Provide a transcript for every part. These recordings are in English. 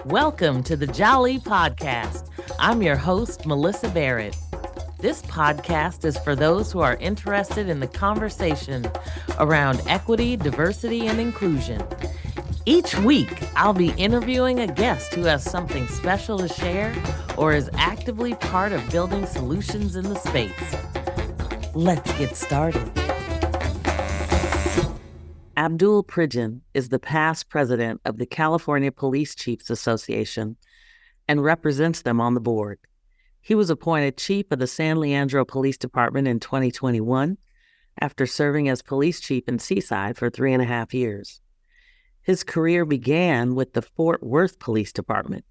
Welcome to the Jali podcast. I'm your host, Melyssa Barrett. This podcast is for those who are interested in the conversation around equity, diversity, and inclusion. Each week, I'll be interviewing a guest who has something special to share or is actively part of building solutions in the space. Let's get started. Abdul Pridgen is the past president of the California Police Chiefs Association and represents them on the board. He was appointed chief of the San Leandro Police Department in 2021 after serving as police chief in Seaside for 3.5 years. His career began with the Fort Worth Police Department,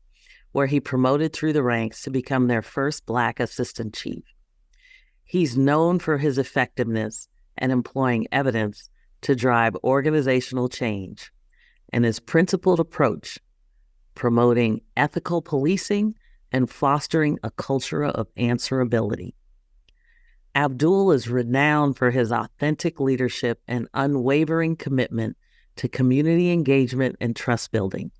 where he promoted through the ranks to become their first Black assistant chief. He's known for his effectiveness and employing evidence to drive organizational change, and his principled approach, promoting ethical policing and fostering a culture of answerability. Abdul is renowned for his authentic leadership and unwavering commitment to community engagement and trust building.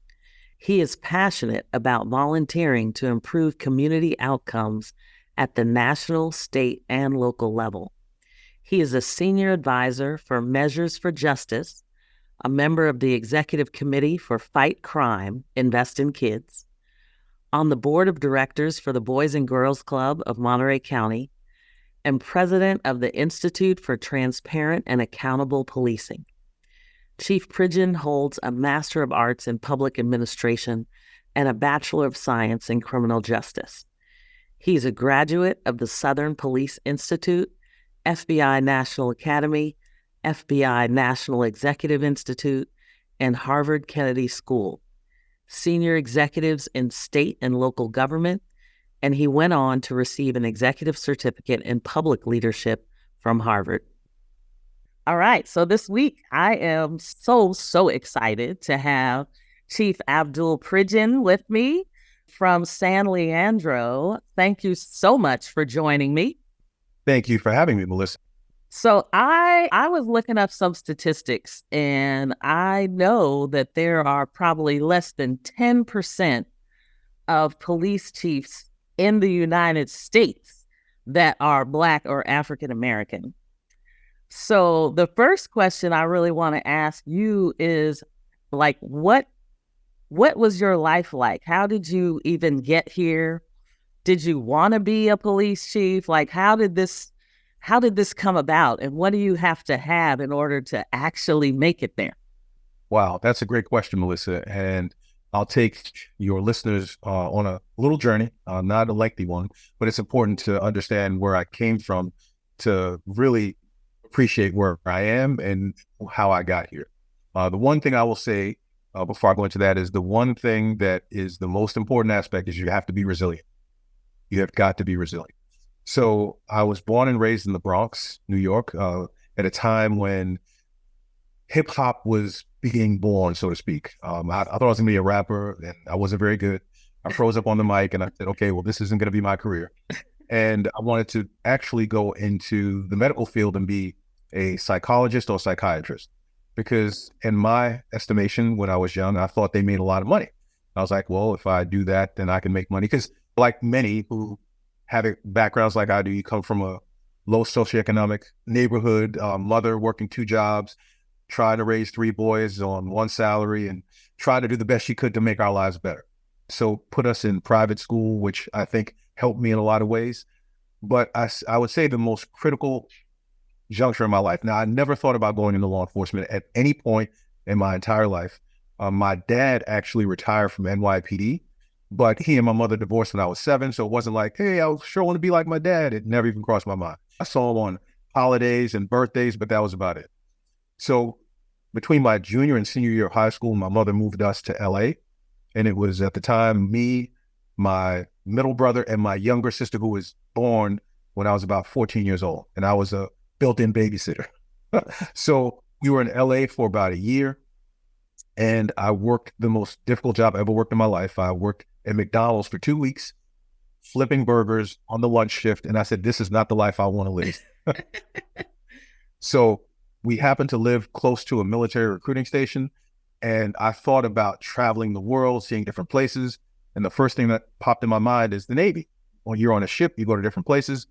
He is passionate about volunteering to improve community outcomes at the national, state, and local level. He is a senior advisor for Measures for Justice, a member of the executive committee for Fight Crime, Invest in Kids, on the board of directors for the Boys and Girls Club of Monterey County, and president of the Institute for Transparent and Accountable Policing. Chief Pridgen holds a Master of Arts in Public Administration and a Bachelor of Science in Criminal Justice. He's a graduate of the Southern Police Institute, FBI National Academy, FBI National Executive Institute, and Harvard Kennedy School, senior executives in state and local government, and he went on to receive an executive certificate in public leadership from Harvard. All right, so this week I am so excited to have Chief Abdul Pridgen with me from San Leandro. Thank you so much for joining me. Thank you for having me, Melyssa. So I was looking up some statistics, and I know that there are probably less than 10% of police chiefs in the United States that are Black or African American. So the first question I really want to ask you is, like, what was your life like? How did you even get here? Did you want to be a police chief? Like, how did this come about? And what do you have to have in order to actually make it there? Wow, that's a great question, Melyssa. And I'll take your listeners on a little journey, not a lengthy one, but it's important to understand where I came from to really appreciate where I am and how I got here. The one thing I will say before I go into that is the one thing that is the most important aspect is you have to be resilient. You have got to be resilient. So I was born and raised in the Bronx, New York, at a time when hip hop was being born, so to speak. I thought I was going to be a rapper, and I wasn't very good. I froze up on the mic, and I said, okay, well, this isn't going to be my career. And I wanted to actually go into the medical field and be a psychologist or psychiatrist, because in my estimation, when I was young, I thought they made a lot of money. I was like, well, if I do that, then I can make money. Because like many who have backgrounds like I do, you come from a low socioeconomic neighborhood, mother working 2 jobs, trying to raise 3 boys on 1 salary and try to do the best she could to make our lives better. So put us in private school, which I think helped me in a lot of ways. But I would say the most critical juncture in my life. Now, I never thought about going into law enforcement at any point in my entire life. My dad actually retired from NYPD. But he and my mother divorced when I was 7, so it wasn't like, hey, I sure want to be like my dad. It never even crossed my mind. I saw him on holidays and birthdays, but that was about it. So between my junior and senior year of high school, my mother moved us to LA. And it was at the time me, my middle brother, and my younger sister, who was born when I was about 14 years old. And I was a built-in babysitter. So we were in LA for about a year. And I worked the most difficult job I ever worked in my life. I worked at McDonald's for 2 weeks, flipping burgers on the lunch shift. And I said, this is not the life I want to live. So we happened to live close to a military recruiting station. And I thought about traveling the world, seeing different places. And the first thing that popped in my mind is the Navy. When you're on a ship, you go to different places.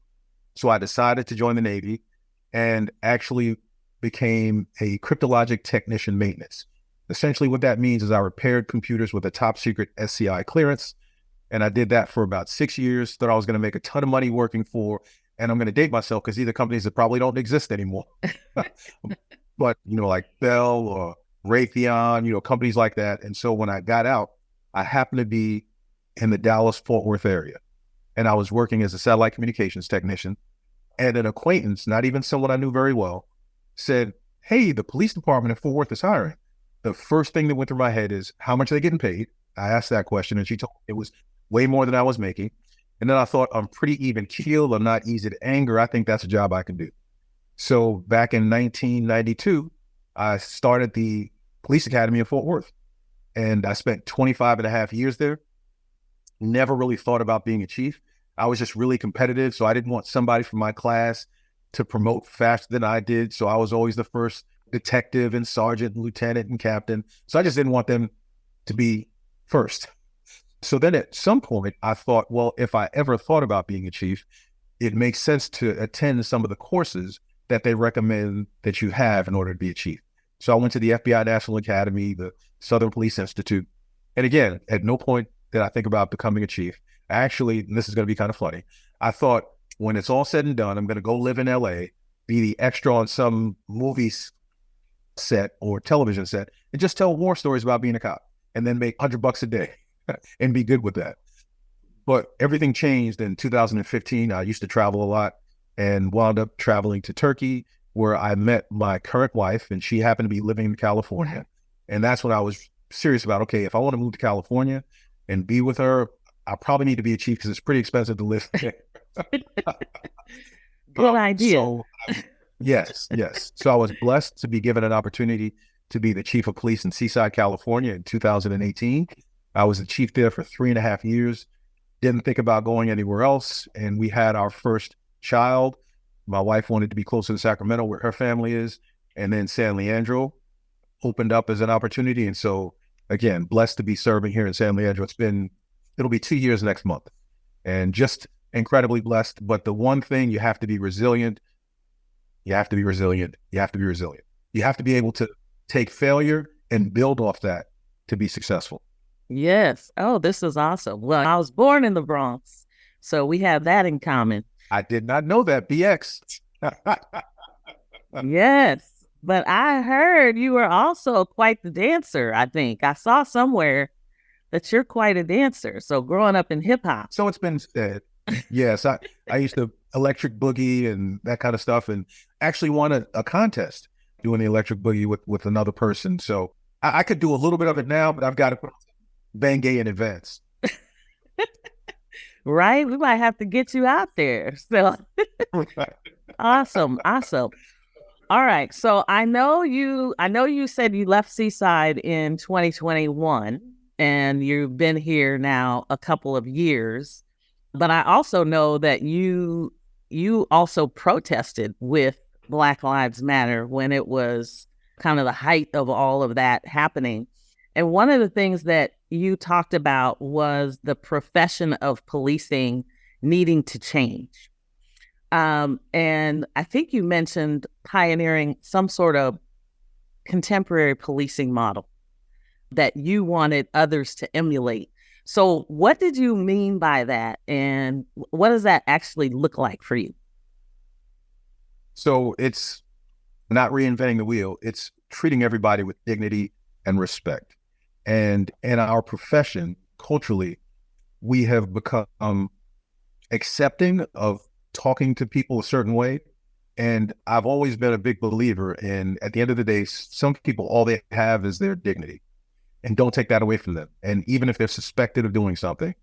So I decided to join the Navy and actually became a cryptologic technician maintenance. Essentially what that means is I repaired computers with a top secret SCI clearance. And I did that for about 6 years. Thought I was going to make a ton of money working for, and I'm going to date myself because these are companies that probably don't exist anymore. But, like Bell or Raytheon, companies like that. And so when I got out, I happened to be in the Dallas-Fort Worth area. And I was working as a satellite communications technician. And an acquaintance, not even someone I knew very well, said, hey, the police department in Fort Worth is hiring. The first thing that went through my head is, how much are they getting paid? I asked that question, and she told me it was way more than I was making. And then I thought, I'm pretty even keeled. I'm not easy to anger. I think that's a job I can do. So back in 1992, I started the police academy in Fort Worth. And I spent 25 and a half years there. Never really thought about being a chief. I was just really competitive. So I didn't want somebody from my class to promote faster than I did. So I was always the first detective and sergeant and lieutenant and captain. So I just didn't want them to be first. So then at some point I thought, well, if I ever thought about being a chief, it makes sense to attend some of the courses that they recommend that you have in order to be a chief. So I went to the FBI National Academy, the Southern Police Institute. And again, at no point did I think about becoming a chief. Actually, and this is going to be kind of funny, I thought when it's all said and done, I'm going to go live in LA, be the extra on some movie set or television set, and just tell war stories about being a cop and then make $100 a day and be good with that. But everything changed in 2015. I used to travel a lot and wound up traveling to Turkey, where I met my current wife, and she happened to be living in California. And that's when I was serious about, okay, if I want to move to California and be with her, I probably need to be a chief because it's pretty expensive to live there. Good idea. So, yes. So I was blessed to be given an opportunity to be the chief of police in Seaside, California in 2018. I was the chief there for 3.5 years. Didn't think about going anywhere else. And we had our first child. My wife wanted to be closer to Sacramento, where her family is. And then San Leandro opened up as an opportunity. And so, again, blessed to be serving here in San Leandro. It'll be 2 years next month. And just incredibly blessed. But the one thing, you have to be resilient. You have to be resilient. You have to be resilient. You have to be able to take failure and build off that to be successful. Yes. Oh, this is awesome. Well, I was born in the Bronx, so we have that in common. I did not know that, BX. Yes. But I heard you were also quite the dancer, I think. I saw somewhere that you're quite a dancer. So growing up in hip hop. So it's been said. Yes, I used to electric boogie and that kind of stuff, and actually won a contest doing the electric boogie with another person. So I could do a little bit of it now, but I've got to put Bengay in advance. Right? We might have to get you out there. So awesome. All right. So I know you said you left Seaside in 2021 and you've been here now a couple of years. But I also know that you also protested with Black Lives Matter when it was kind of the height of all of that happening. And one of the things that you talked about was the profession of policing needing to change. And I think you mentioned pioneering some sort of contemporary policing model that you wanted others to emulate. So what did you mean by that? And what does that actually look like for you? So it's not reinventing the wheel. It's treating everybody with dignity and respect. And in our profession, culturally, we have become accepting of talking to people a certain way. And I've always been a big believer in, at the end of the day, some people, all they have is their dignity. And don't take that away from them. And even if they're suspected of doing something,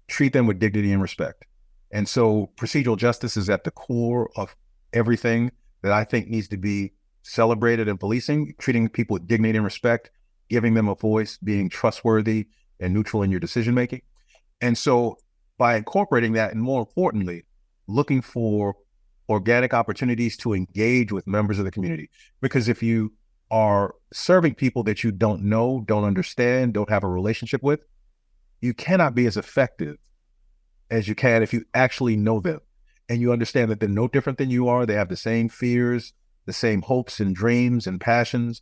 treat them with dignity and respect. And so procedural justice is at the core of everything that I think needs to be celebrated in policing, treating people with dignity and respect, giving them a voice, being trustworthy and neutral in your decision-making. And so by incorporating that, and more importantly, looking for organic opportunities to engage with members of the community. Because if you are serving people that you don't know, don't understand, don't have a relationship with, you cannot be as effective as you can if you actually know them and you understand that they're no different than you are. They have the same fears, the same hopes and dreams and passions,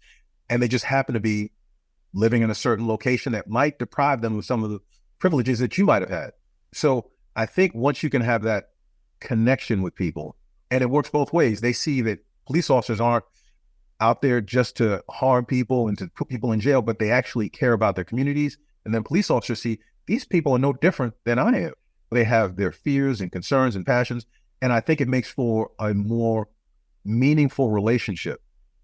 and they just happen to be living in a certain location that might deprive them of some of the privileges that you might have had. So I think once you can have that connection with people, and it works both ways, they see that police officers aren't out there just to harm people and to put people in jail, but they actually care about their communities. And then police officers see these people are no different than I am. They have their fears and concerns and passions. And I think it makes for a more meaningful relationship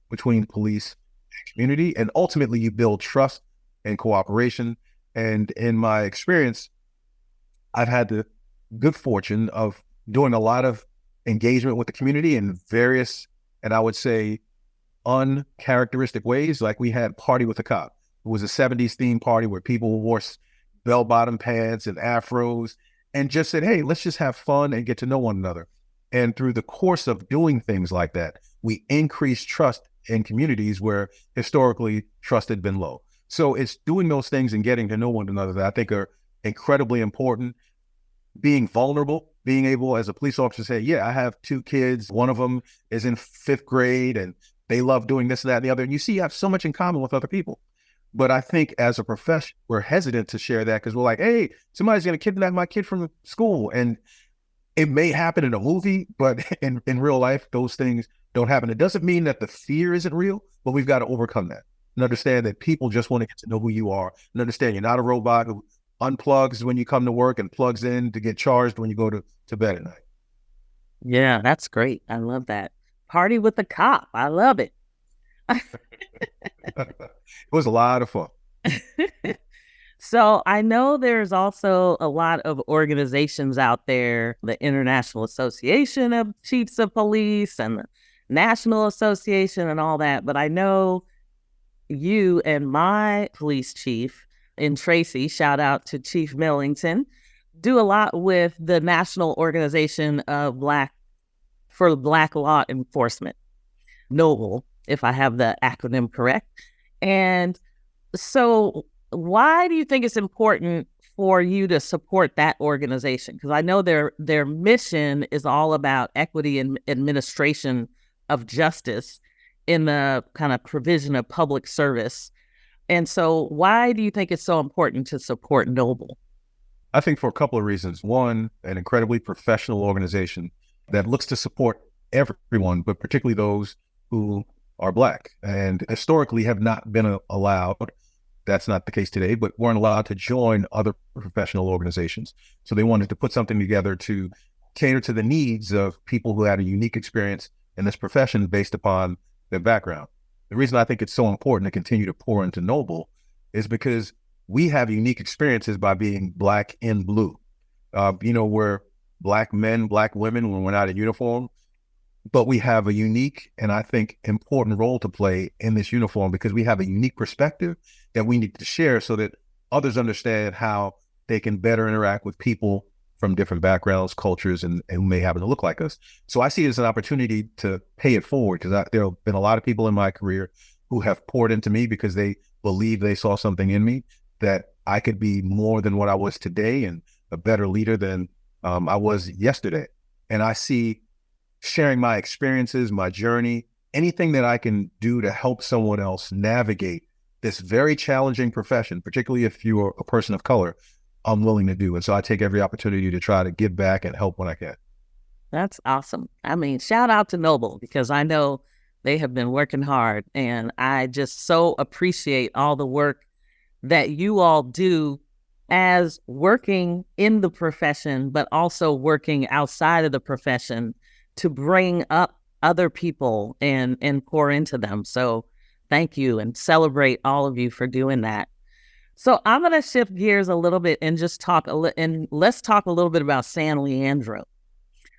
between police and community. And ultimately you build trust and cooperation. And in my experience, I've had the good fortune of doing a lot of engagement with the community in various, and I would say, uncharacteristic ways. Like we had Party with a Cop. It was a 70s themed party where people wore bell-bottom pants and afros and just said, hey, let's just have fun and get to know one another. And through the course of doing things like that, we increased trust in communities where historically trust had been low. So it's doing those things and getting to know one another that I think are incredibly important. Being vulnerable, being able as a police officer to say, yeah, I have 2 kids. One of them is in 5th grade and they love doing this, that, and the other. And you see, you have so much in common with other people. But I think as a profession, we're hesitant to share that because we're like, hey, somebody's going to kidnap my kid from school. And it may happen in a movie, but in real life, those things don't happen. It doesn't mean that the fear isn't real, but we've got to overcome that and understand that people just want to get to know who you are and understand you're not a robot who unplugs when you come to work and plugs in to get charged when you go to bed at night. Yeah, that's great. I love that. Party with a Cop. I love it. It was a lot of fun. So I know there's also a lot of organizations out there, the International Association of Chiefs of Police and the National Association and all that. But I know you and my police chief in Tracy, shout out to Chief Millington, do a lot with the National Organization of Black Law Enforcement, NOBLE, if I have the acronym correct. And so why do you think it's important for you to support that organization? Because I know their mission is all about equity and administration of justice in the kind of provision of public service. And so why do you think it's so important to support NOBLE? I think for a couple of reasons. One, an incredibly professional organization that looks to support everyone, but particularly those who are Black and historically have not been allowed. That's not the case today, but weren't allowed to join other professional organizations. So they wanted to put something together to cater to the needs of people who had a unique experience in this profession based upon their background. The reason I think it's so important to continue to pour into NOBLE is because we have unique experiences by being Black in blue. We're Black men, Black women when we're not in uniform, but we have a unique and I think important role to play in this uniform because we have a unique perspective that we need to share so that others understand how they can better interact with people from different backgrounds, cultures, and who may happen to look like us. So I see it as an opportunity to pay it forward because there have been a lot of people in my career who have poured into me because they believe they saw something in me that I could be more than what I was today and a better leader than I was yesterday. And I see sharing my experiences, my journey, anything that I can do to help someone else navigate this very challenging profession, particularly if you're a person of color, I'm willing to do. And so I take every opportunity to try to give back and help when I can. That's awesome. I mean, shout out to NOBLE because I know they have been working hard and I just so appreciate all the work that you all do as working in the profession, but also working outside of the profession to bring up other people and pour into them. So thank you and celebrate all of you for doing that. So I'm going to shift gears a little bit and just let's talk a little bit about San Leandro,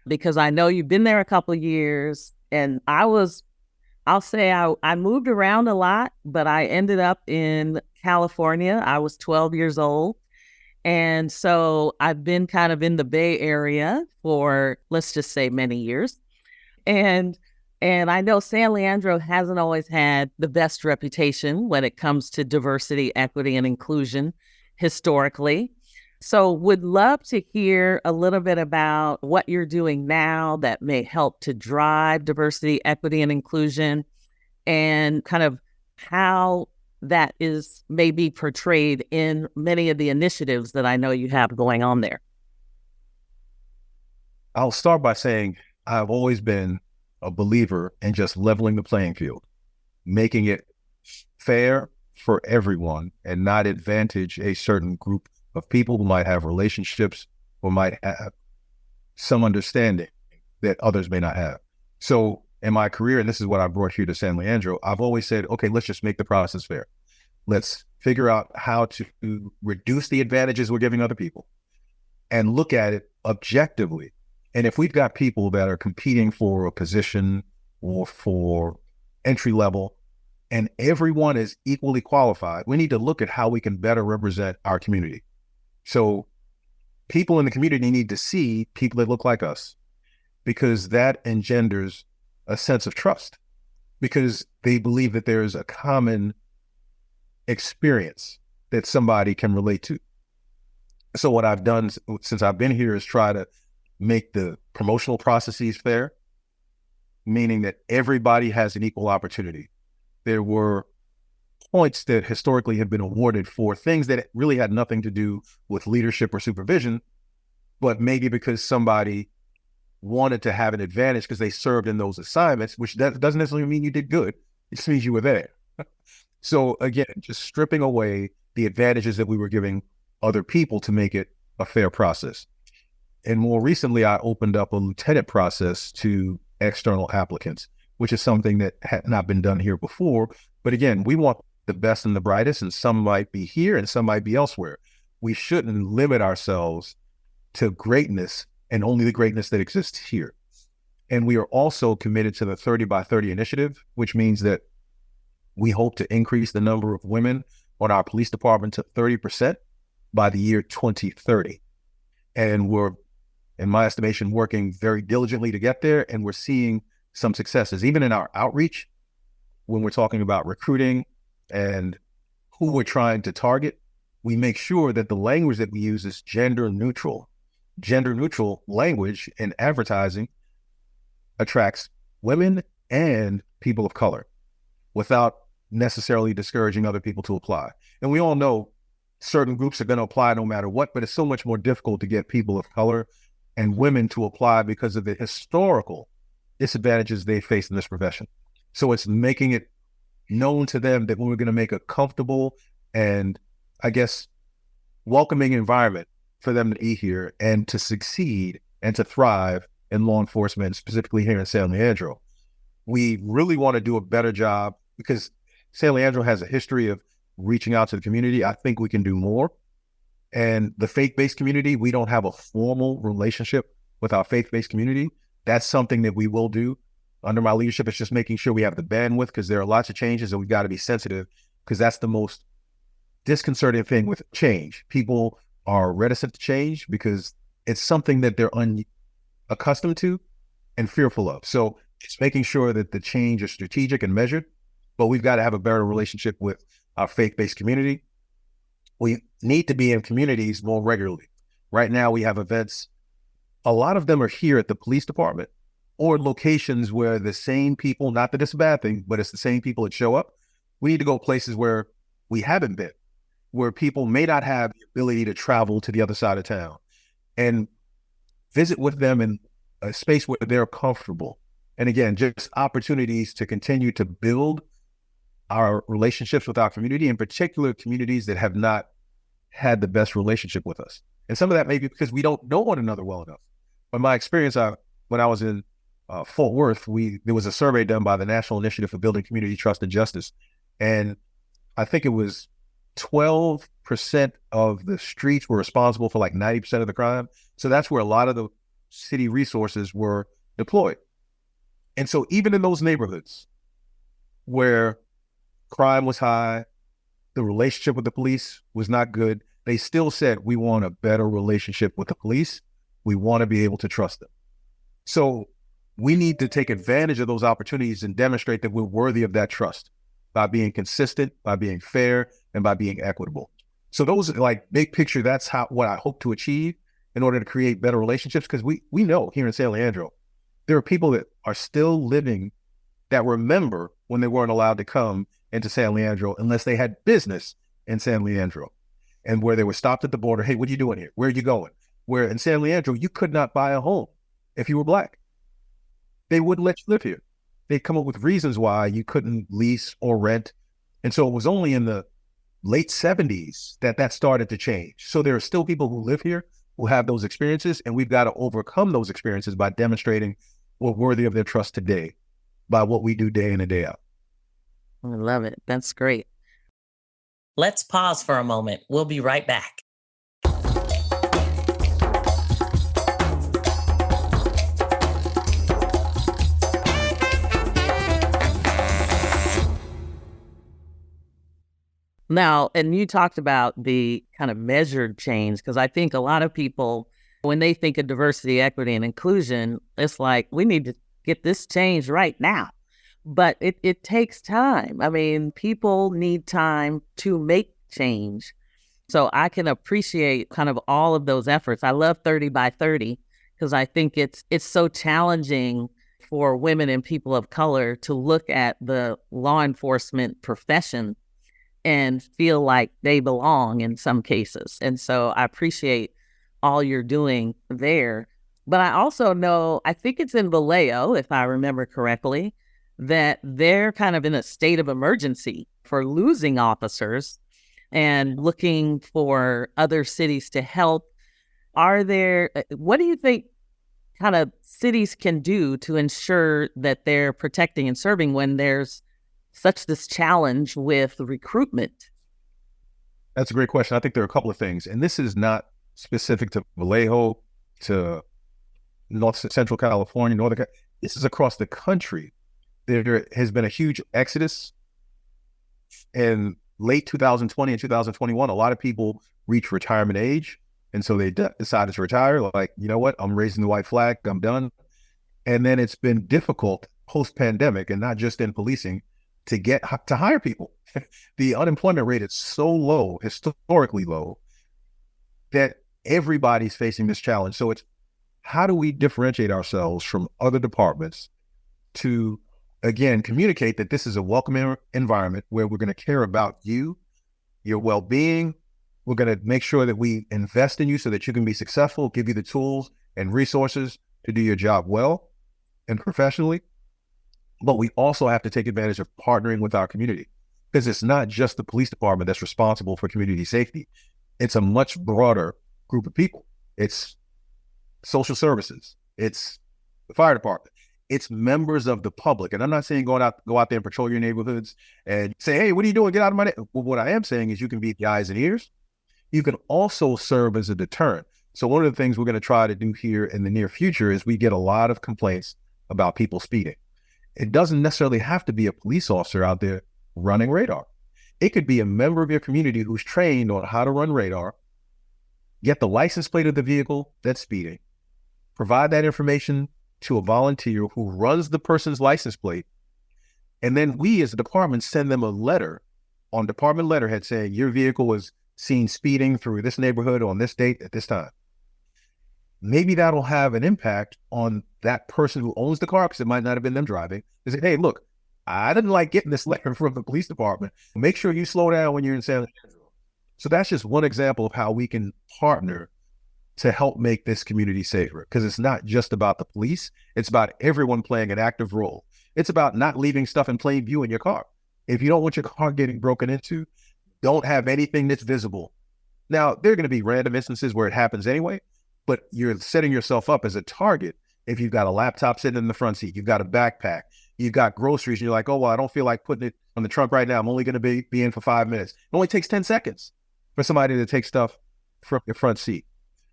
because I know you've been there a couple of years and I'll say I moved around a lot, but I ended up in California. I was 12 years old. And so I've been kind of in the Bay Area for, let's just say, many years. And And I know San Leandro hasn't always had the best reputation when it comes to diversity, equity, and inclusion historically. So, would love to hear a little bit about what you're doing now that may help to drive diversity, equity, and inclusion, and kind of how that is maybe portrayed in many of the initiatives that I know you have going on there. I'll start by saying I've always been a believer in just leveling the playing field, making it fair for everyone and not advantage a certain group of people who might have relationships or might have some understanding that others may not have. So in my career, and this is what I brought here to San Leandro, I've always said, okay, let's just make the process fair. Let's figure out how to reduce the advantages we're giving other people and look at it objectively. And if we've got people that are competing for a position or for entry level, and everyone is equally qualified, we need to look at how we can better represent our community. So people in the community need to see people that look like us, because that engenders a sense of trust, because they believe that there is a common experience that somebody can relate to. So what I've done since I've been here is try to make the promotional processes fair, meaning that everybody has an equal opportunity. There were points that historically have been awarded for things that really had nothing to do with leadership or supervision, but maybe because somebody wanted to have an advantage because they served in those assignments, which that doesn't necessarily mean you did good. It just means you were there. So again, just stripping away the advantages that we were giving other people to make it a fair process. And more recently, I opened up a lieutenant process to external applicants, which is something that had not been done here before. But again, we want the best and the brightest, and some might be here and some might be elsewhere. We shouldn't limit ourselves to greatness and only the greatness that exists here. And we are also committed to the 30 by 30 initiative, which means that we hope to increase the number of women on our police department to 30% by the year 2030. And we're, in my estimation, working very diligently to get there. And we're seeing some successes, even in our outreach, when we're talking about recruiting and who we're trying to target. We make sure that the language that we use is gender neutral. Gender neutral language in advertising attracts women and people of color without necessarily discouraging other people to apply. And we all know certain groups are going to apply no matter what, but it's so much more difficult to get people of color and women to apply because of the historical disadvantages they face in this profession. So it's making it known to them that we're going to make a comfortable and, I guess, welcoming environment for them to be here and to succeed and to thrive in law enforcement, specifically here in San Leandro. We really want to do a better job because San Leandro has a history of reaching out to the community. I think we can do more. And the faith-based community, we don't have a formal relationship with our faith-based community. That's something that we will do under my leadership. It's just making sure we have the bandwidth, because there are lots of changes and we've got to be sensitive, because that's the most disconcerting thing with change. People are reticent to change because it's something that they're unaccustomed to and fearful of. So it's making sure that the change is strategic and measured, but we've got to have a better relationship with our faith-based community. We need to be in communities more regularly. Right now we have events. A lot of them are here at the police department or locations where the same people, not that it's a bad thing, but it's the same people that show up. We need to go places where we haven't been, where people may not have the ability to travel to the other side of town, and visit with them in a space where they're comfortable. And again, just opportunities to continue to build our relationships with our community, in particular communities that have not had the best relationship with us. And some of that may be because we don't know one another well enough. But my experience, when I was in Fort Worth, there was a survey done by the National Initiative for Building Community Trust and Justice. And I think it was 12% of the streets were responsible for like 90% of the crime. So that's where a lot of the city resources were deployed. And so even in those neighborhoods where crime was high, the relationship with the police was not good, they still said, we want a better relationship with the police. We want to be able to trust them. So We need to take advantage of those opportunities and demonstrate that we're worthy of that trust by being consistent, by being fair, and by being equitable. So those are like big picture. That's what I hope to achieve in order to create better relationships. Because we know here in San Leandro, there are people that are still living that remember when they weren't allowed to come into San Leandro unless they had business in San Leandro, and where they were stopped at the border. Hey, what are you doing here? Where are you going? Where in San Leandro, you could not buy a home if you were Black. They wouldn't let you live here. They'd come up with reasons why you couldn't lease or rent. And so it was only in the late 70s that started to change. So there are still people who live here who have those experiences, and we've got to overcome those experiences by demonstrating we're worthy of their trust today by what we do day in and day out. I love it. That's great. Let's pause for a moment. We'll be right back. Now, and you talked about the kind of measured change, because I think a lot of people, when they think of diversity, equity, and inclusion, it's like, we need to get this change right now. But it takes time. I mean, people need time to make change. So I can appreciate kind of all of those efforts. I love 30 by 30 because I think it's so challenging for women and people of color to look at the law enforcement profession and feel like they belong in some cases. And so I appreciate all you're doing there. But I also know, I think it's in Vallejo, if I remember correctly, that they're kind of in a state of emergency for losing officers and looking for other cities to help. What do you think kind of cities can do to ensure that they're protecting and serving when there's such this challenge with recruitment? That's a great question. I think there are a couple of things, and this is not specific to Vallejo, to Central California, this is across the country. There has been a huge exodus in late 2020 and 2021. A lot of people reach retirement age, and so they decided to retire. Like, you know what? I'm raising the white flag. I'm done. And then it's been difficult post-pandemic, and not just in policing, to hire people. The unemployment rate is so low, historically low, that everybody's facing this challenge. So it's, how do we differentiate ourselves from other departments to, again, communicate that this is a welcoming environment where we're going to care about you, your well-being. We're going to make sure that we invest in you so that you can be successful, give you the tools and resources to do your job well and professionally. But we also have to take advantage of partnering with our community, because it's not just the police department that's responsible for community safety. It's a much broader group of people. It's social services. It's the fire department. It's members of the public. And I'm not saying go out there and patrol your neighborhoods and say, hey, what are you doing? Get out of my neighborhood. Well, what I am saying is you can be the eyes and ears. You can also serve as a deterrent. So one of the things we're going to try to do here in the near future is we get a lot of complaints about people speeding. It doesn't necessarily have to be a police officer out there running radar. It could be a member of your community who's trained on how to run radar, get the license plate of the vehicle that's speeding, provide that information to a volunteer who runs the person's license plate, and then we as a department send them a letter on department letterhead saying your vehicle was seen speeding through this neighborhood on this date at this time. Maybe that'll have an impact on that person who owns the car, because it might not have been them driving. They say, hey, look, I didn't like getting this letter from the police department. Make sure you slow down when you're in San Leandro. So that's just one example of how we can partner to help make this community safer, because it's not just about the police. It's about everyone playing an active role. It's about not leaving stuff in plain view in your car. If you don't want your car getting broken into, don't have anything that's visible. Now, there are going to be random instances where it happens anyway, but you're setting yourself up as a target. If you've got a laptop sitting in the front seat, you've got a backpack, you've got groceries, and you're like, oh, well, I don't feel like putting it on the trunk right now. I'm only going to be in for 5 minutes. It only takes 10 seconds for somebody to take stuff from your front seat.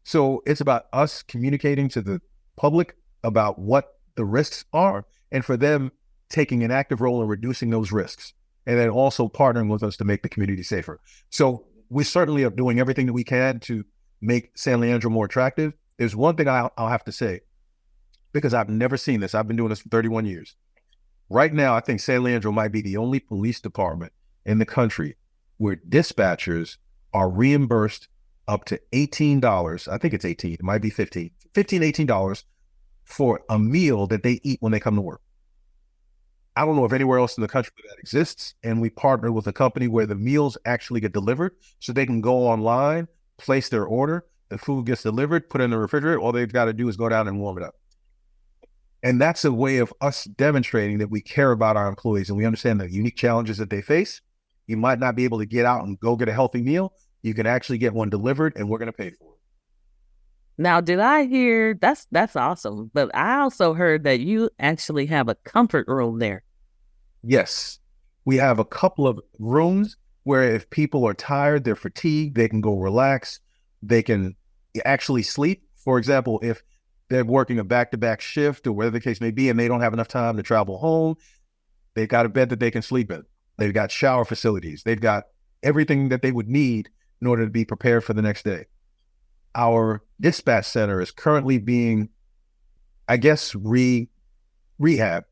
So it's about us communicating to the public about what the risks are, and for them taking an active role in reducing those risks, and then also partnering with us to make the community safer. So we certainly are doing everything that we can to make San Leandro more attractive. There's one thing I'll have to say. because I've never seen this. I've been doing this for 31 years. Right now, I think San Leandro might be the only police department in the country where dispatchers are reimbursed up to $18. I think it's 18. It might be 15, $18 for a meal that they eat when they come to work. I don't know if anywhere else in the country that exists. And we partner with a company where the meals actually get delivered so they can go online, place their order, the food gets delivered, put in the refrigerator. All they've got to do is go down and warm it up. And that's a way of us demonstrating that we care about our employees and we understand the unique challenges that they face. You might not be able to get out and go get a healthy meal. You can actually get one delivered and we're going to pay for it. Now, did I hear, that's awesome, but I also heard that you actually have a comfort room there. Yes, we have a couple of rooms where if people are tired, they're fatigued, they can go relax, they can actually sleep. For example, if they're working a back-to-back shift or whatever the case may be, and they don't have enough time to travel home, they've got a bed that they can sleep in. They've got shower facilities. They've got everything that they would need in order to be prepared for the next day. Our dispatch center is currently being, I guess, rehabbed.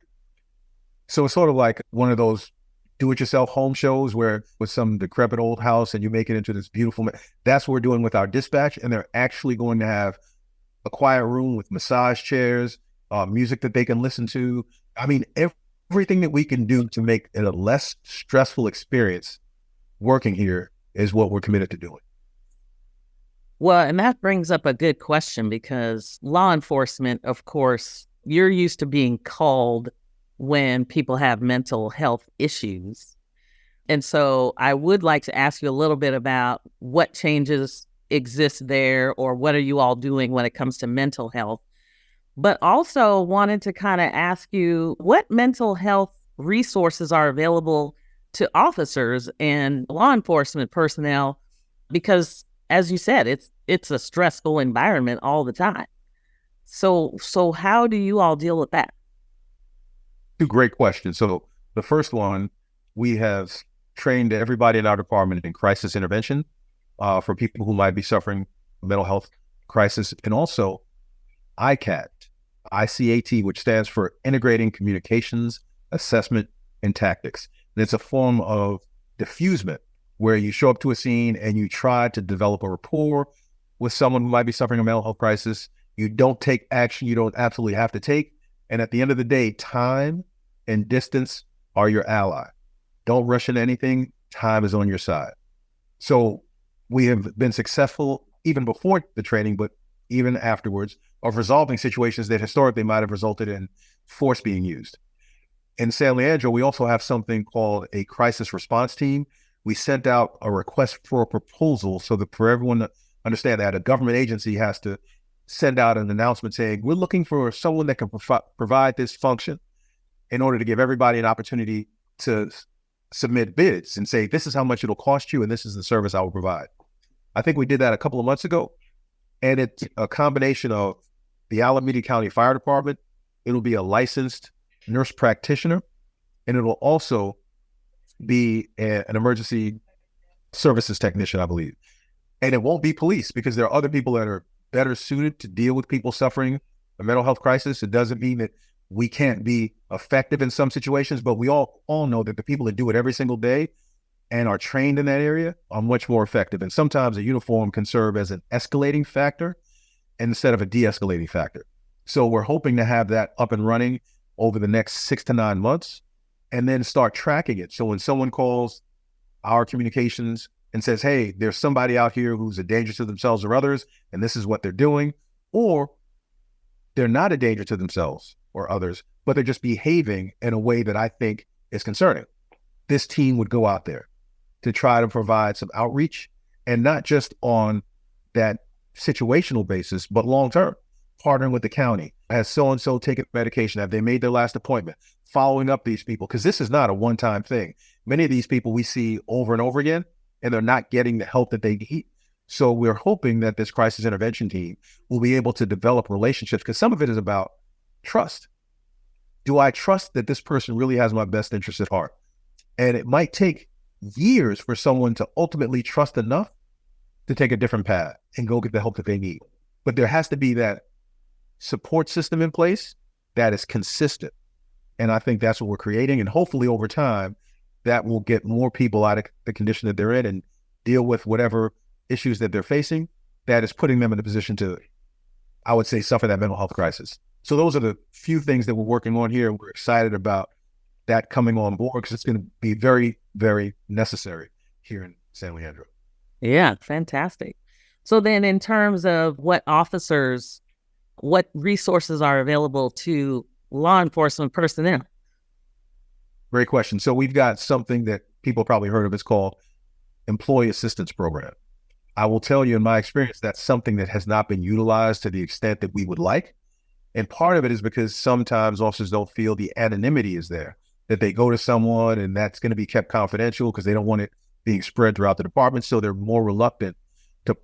So it's sort of like one of those do-it-yourself home shows where with some decrepit old house and you make it into this beautiful, that's what we're doing with our dispatch. And they're actually going to have a quiet room with massage chairs, music that they can listen to. I mean, everything that we can do to make it a less stressful experience working here is what we're committed to doing. Well, and that brings up a good question because law enforcement, of course, you're used to being called when people have mental health issues. And so I would like to ask you a little bit about what changes exist there or what are you all doing when it comes to mental health. But also wanted to kind of ask you what mental health resources are available to officers and law enforcement personnel, because as you said, it's a stressful environment all the time. So how do you all deal with that? Two great questions. So the first one, we have trained everybody in our department in crisis intervention for people who might be suffering mental health crisis, and also ICAT, which stands for Integrating Communications, Assessment, and Tactics. And it's a form of diffusement where you show up to a scene and you try to develop a rapport with someone who might be suffering a mental health crisis. You don't take action you don't absolutely have to take. And at the end of the day, time and distance are your ally. Don't rush into anything. Time is on your side. So we have been successful even before the training, but even afterwards, of resolving situations that historically might have resulted in force being used. In San Leandro, we also have something called a crisis response team. We sent out a request for a proposal so that for everyone to understand that a government agency has to send out an announcement saying, we're looking for someone that can provide this function in order to give everybody an opportunity to submit bids and say, this is how much it'll cost you and this is the service I will provide. I think we did that a couple of months ago, and it's a combination of the Alameda County Fire Department. It'll be a licensed nurse practitioner, and it'll also be an emergency services technician, I believe. And it won't be police because there are other people that are better suited to deal with people suffering a mental health crisis. It doesn't mean that we can't be effective in some situations, but we all know that the people that do it every single day and are trained in that area are much more effective. And sometimes a uniform can serve as an escalating factor instead of a de-escalating factor. So we're hoping to have that up and running over the next 6 to 9 months and then start tracking it. So when someone calls our communications and says, hey, there's somebody out here who's a danger to themselves or others, and this is what they're doing, or they're not a danger to themselves or others, but they're just behaving in a way that I think is concerning. This team would go out there to try to provide some outreach, and not just on that situational basis, but long-term, partnering with the county. Has so-and-so taken medication? Have they made their last appointment? Following up these people, because this is not a one-time thing. Many of these people we see over and over again, and they're not getting the help that they need. So we're hoping that this crisis intervention team will be able to develop relationships, because some of it is about trust. Do I trust that this person really has my best interest at heart? And it might take years for someone to ultimately trust enough to take a different path and go get the help that they need. But there has to be that support system in place that is consistent. And I think that's what we're creating. And hopefully over time, that will get more people out of the condition that they're in and deal with whatever issues that they're facing that is putting them in a position to, I would say, suffer that mental health crisis. So those are the few things that we're working on here. We're excited about that coming on board because it's going to be very, very necessary here in San Leandro. Yeah, fantastic. So then in terms of what resources are available to law enforcement personnel? Great question. So we've got something that people probably heard of. It's called Employee Assistance Program. I will tell you in my experience, that's something that has not been utilized to the extent that we would like. And part of it is because sometimes officers don't feel the anonymity is there, that they go to someone and that's going to be kept confidential because they don't want it being spread throughout the department. So they're more reluctant to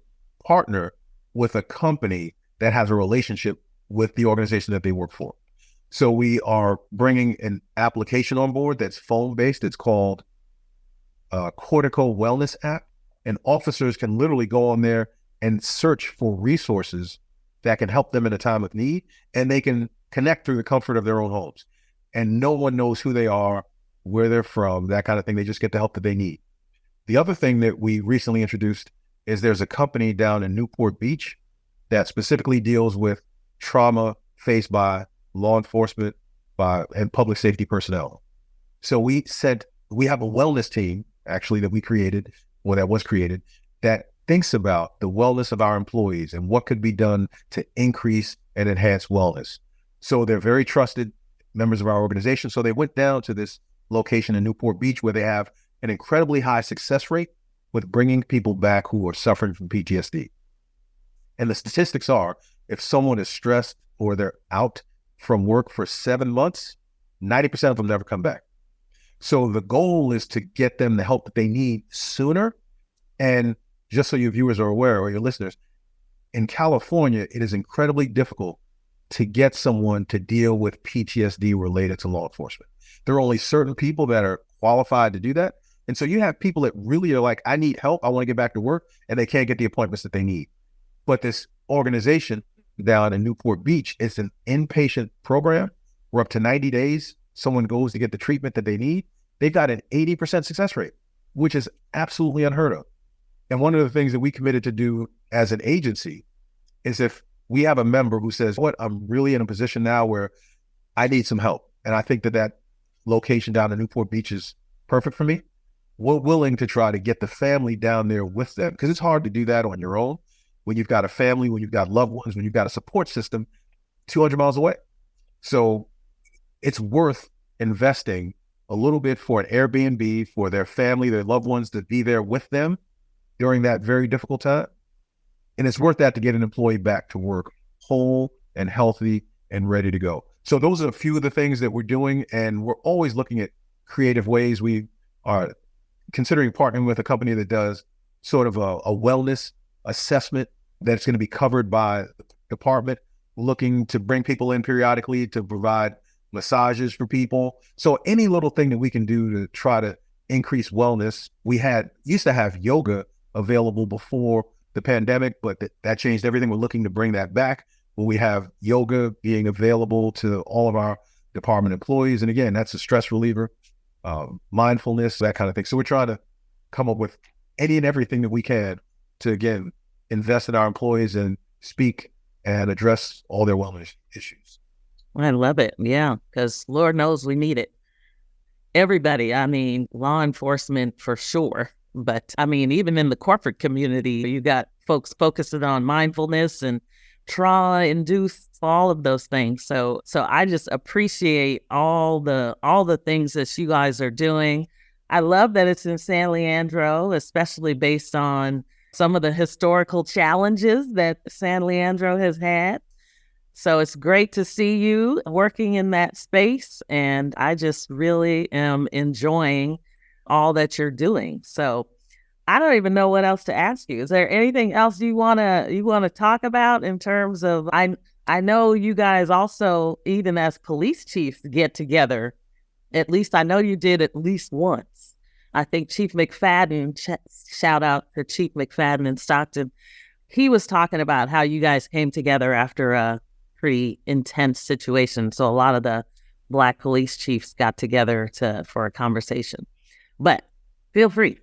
partner with a company that has a relationship with the organization that they work for. So we are bringing an application on board that's phone-based. It's called Cortico Wellness App. And officers can literally go on there and search for resources that can help them in a time of need. And they can connect through the comfort of their own homes. And no one knows who they are, where they're from, that kind of thing. They just get the help that they need. The other thing that we recently introduced is there's a company down in Newport Beach that specifically deals with trauma faced by law enforcement and public safety personnel. So we have a wellness team actually that was created that thinks about the wellness of our employees and what could be done to increase and enhance wellness. So they're very trusted members of our organization. So they went down to this location in Newport Beach where they have an incredibly high success rate with bringing people back who are suffering from PTSD. And the statistics are, if someone is stressed or they're out from work for 7 months, 90% of them never come back. So the goal is to get them the help that they need sooner. And just so your viewers are aware, or your listeners, in California, it is incredibly difficult to get someone to deal with PTSD related to law enforcement. There are only certain people that are qualified to do that. And so you have people that really are like, I need help, I want to get back to work, and they can't get the appointments that they need. But this organization down in Newport Beach, it's an inpatient program where up to 90 days, someone goes to get the treatment that they need. They've got an 80% success rate, which is absolutely unheard of. And one of the things that we committed to do as an agency is if we have a member who says, I'm really in a position now where I need some help. And I think that location down in Newport Beach is perfect for me. We're willing to try to get the family down there with them because it's hard to do that on your own when you've got a family, when you've got loved ones, when you've got a support system 200 miles away. So it's worth investing a little bit for an Airbnb for their family, their loved ones to be there with them during that very difficult time. And it's worth that to get an employee back to work whole and healthy and ready to go. So those are a few of the things that we're doing. And we're always looking at creative ways. We are considering partnering with a company that does sort of a wellness assessment that's going to be covered by the department, looking to bring people in periodically to provide massages for people. So any little thing that we can do to try to increase wellness. We used to have yoga available before the pandemic, but that changed everything. We're looking to bring that back when we have yoga being available to all of our department employees. And again, that's a stress reliever, mindfulness, that kind of thing. So we're trying to come up with any and everything that we can to, again, invest in our employees and speak and address all their wellness issues. I love it. Yeah, because Lord knows we need it. Everybody, law enforcement for sure. But even in the corporate community, you got folks focusing on mindfulness and trauma-induced, all of those things. So I just appreciate all the things that you guys are doing. I love that it's in San Leandro, especially based on some of the historical challenges that San Leandro has had. So it's great to see you working in that space, and I just really am enjoying all that you're doing. So I don't even know what else to ask you. Is there anything else you wanna talk about in terms of I know you guys also, even as police chiefs, get together. At least I know you did at least once. I think Chief McFadden, shout out to Chief McFadden in Stockton. He was talking about how you guys came together after pretty intense situation. So a lot of the Black police chiefs got together for a conversation. But feel free.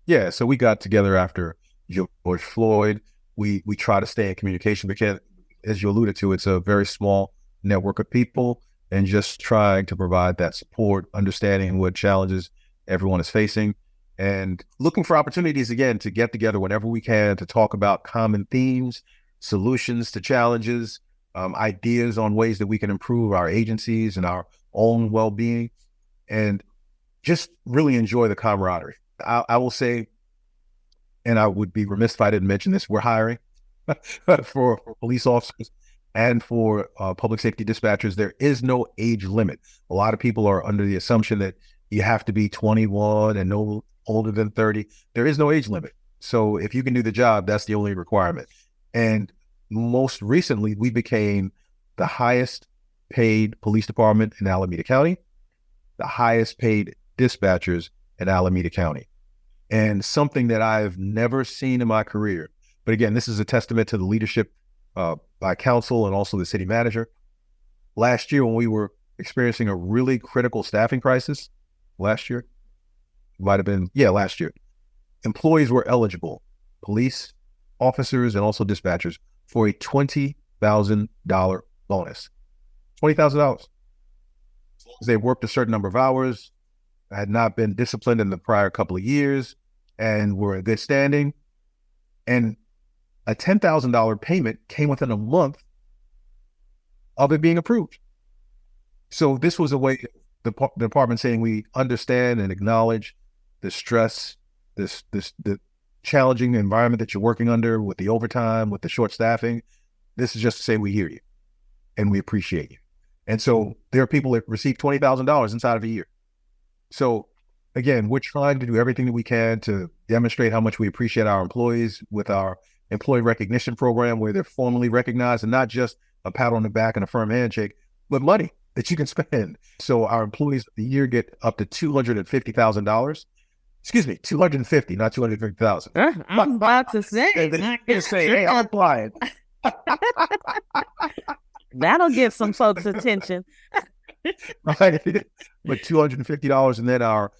Yeah, so we got together after George Floyd. We try to stay in communication because, as you alluded to, it's a very small network of people, and just trying to provide that support, understanding what challenges everyone is facing, and looking for opportunities again to get together whenever we can to talk about common themes, solutions to challenges, ideas on ways that we can improve our agencies and our own well-being, and just really enjoy the camaraderie. I will say, and I would be remiss if I didn't mention this, we're hiring for police officers and for public safety dispatchers. There is no age limit. A lot of people are under the assumption that you have to be 21 and no older than 30. There is no age limit. So if you can do the job, that's the only requirement. And most recently, we became the highest paid police department in Alameda County, the highest paid dispatchers in Alameda County. And something that I've never seen in my career. But again, this is a testament to the leadership by council and also the city manager. Last year, when we were experiencing a really critical staffing crisis, last year, employees were eligible, police officers and also dispatchers, for a $20,000 bonus. $20,000. They worked a certain number of hours, had not been disciplined in the prior couple of years, and were in good standing. And a $10,000 payment came within a month of it being approved. So this was a way the department saying we understand and acknowledge the stress, the challenging environment that you're working under with the overtime, with the short staffing. This is just to say we hear you and we appreciate you. And so there are people that receive $20,000 inside of a year. So again, we're trying to do everything that we can to demonstrate how much we appreciate our employees with our employee recognition program, where they're formally recognized, and not just a pat on the back and a firm handshake, but money that you can spend. So our employees of the year get up to $250,000. Excuse me, 250, not 250,000. I'm about to say. Hey, I'm applying. That'll get some folks' attention. Right. But $250, and then our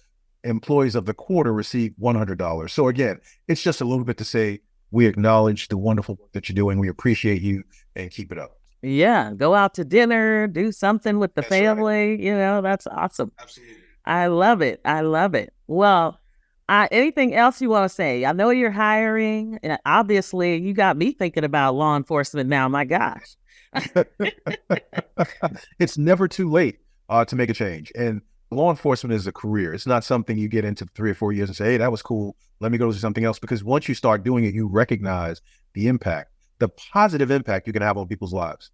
employees of the quarter receive $100. So again, it's just a little bit to say we acknowledge the wonderful work that you're doing. We appreciate you, and keep it up. Yeah, go out to dinner, do something with the That's family. right. You know, that's awesome. Absolutely. I love it. I love it. Well, anything else you want to say? I know you're hiring, and obviously you got me thinking about law enforcement now. My gosh. It's never too late to make a change. And law enforcement is a career. It's not something you get into 3 or 4 years and say, hey, that was cool, let me go do something else. Because once you start doing it, you recognize the impact, the positive impact you can have on people's lives.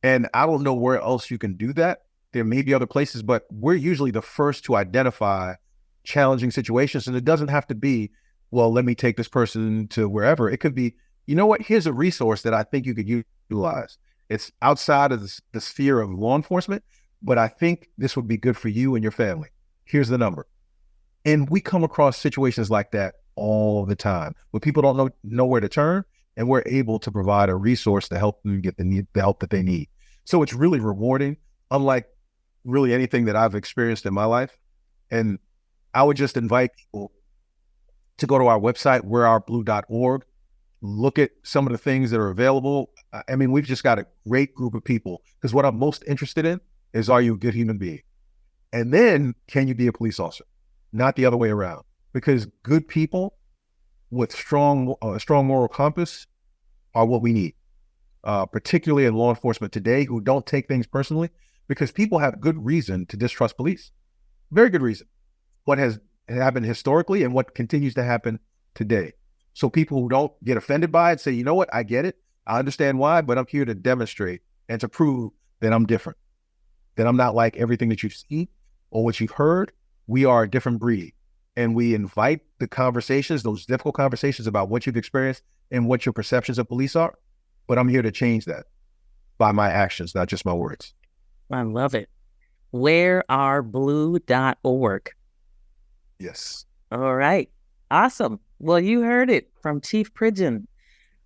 And I don't know where else you can do that. There may be other places, but we're usually the first to identify challenging situations. And it doesn't have to be, well, let me take this person to wherever. It could be, you know what, here's a resource that I think you could utilize. It's outside of the sphere of law enforcement, but I think this would be good for you and your family. Here's the number. And we come across situations like that all the time where people don't know where to turn, and we're able to provide a resource to help them get the help that they need. So it's really rewarding, unlike really anything that I've experienced in my life. And I would just invite people to go to our website, weareourblue.org, look at some of the things that are available. I mean, we've just got a great group of people, because what I'm most interested in is, are you a good human being? And then, can you be a police officer? Not the other way around. Because good people with strong moral compass are what we need, particularly in law enforcement today, who don't take things personally, because people have good reason to distrust police. Very good reason. What has happened historically and what continues to happen today. So people who don't get offended by it say, you know what, I get it. I understand why, but I'm here to demonstrate and to prove that I'm different, that I'm not like everything that you've seen or what you've heard. We are a different breed. And we invite the conversations, those difficult conversations about what you've experienced and what your perceptions of police are. But I'm here to change that by my actions, not just my words. I love it. Weareourblue.org. Yes. All right. Awesome. Well, you heard it from Chief Pridgeon.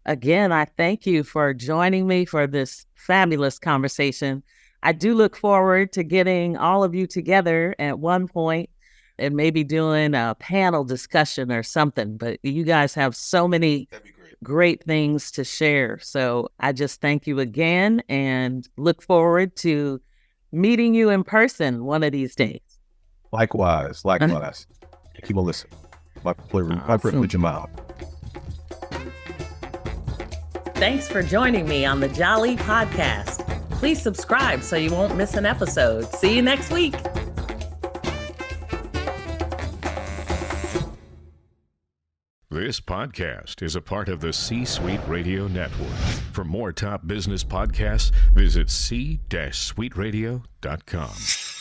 Again, I thank you for joining me for this fabulous conversation. I do look forward to getting all of you together at one point and maybe doing a panel discussion or something. But you guys have so many great things to share. So I just thank you again and look forward to meeting you in person one of these days. Likewise. Thank you, Melyssa. My privilege and my honor. Thanks for joining me on the Jali podcast. Please subscribe so you won't miss an episode. See you next week. This podcast is a part of the C-Suite Radio Network. For more top business podcasts, visit c-suiteradio.com.